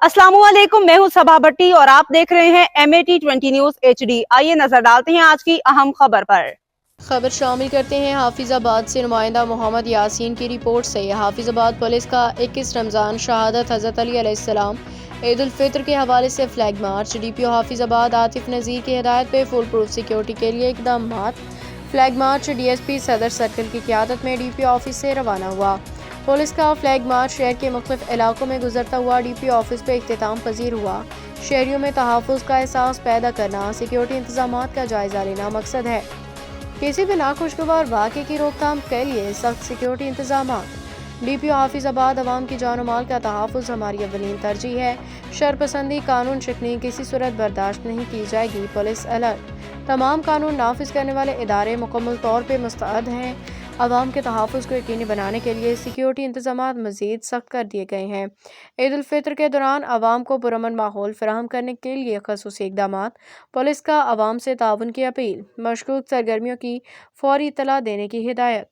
अस्सलाम वालेकुम, मैं हूं सबा भट्टी और आप देख रहे हैं MAT20 न्यूज HD। आइए नजर डालते हैं आज की अहम खबर पर। खबर शामिल करते हैं हाफिजाबाद से नुमाइंदा मोहम्मद यासीन की रिपोर्ट से। हाफिजाबाद पुलिस का 21 रमज़ान शहादत हज़रत अली अलैहिस्सलाम ईद उल फितर के हवाले से flag march. DPO Hafizabad Atif Nazir की हिदायत पे फुल प्रूफ सिक्योरिटी के लिए इकदाम। Flag march DSP Sadar circle की क़यादत में DPO ऑफिस से रवाना हुआ। पुलिस का फ्लैग मार्च शहर के मुख्तलिफ इलाकों में गुजरता हुआ DPO ऑफिस पे इख्तिताम पजीर हुआ। शहरियों में तहफ़्फ़ुज़ का एहसास पैदा करना, सिक्योरिटी इंतजामात का जायजा लेना मकसद है। किसी भी नाखुशगवार वाक़े की रोकथाम के लिए सख्त सिक्योरिटी इंतजामात। DPO हाफिजाबाद अवाम की जान और माल का तहफ़्फ़ुज़ हमारी अव्वलीन तरजीह है। शरपसंदी, कानून शिकनी किसी सूरत बर्दाश्त नहीं की जाएगी। Police alert. तमाम कानून नाफिज करने वाले इदारे मुकम्मल तौर पर मुस्तैद हैं। अवाम के तहफ़्फ़ुज़ को यकीनी बनाने के लिए सिक्योरिटी इंतजामात मज़ीद सख्त कर दिए गए हैं। ईद उल फितर के दौरान अवाम को पुरअमन माहौल फराहम करने के लिए ख़ुसूसी इक़दामात। पुलिस का अवाम से ताउन की अपील। मशकूक सरगर्मियों की फौरी इत्तला देने की हिदायत।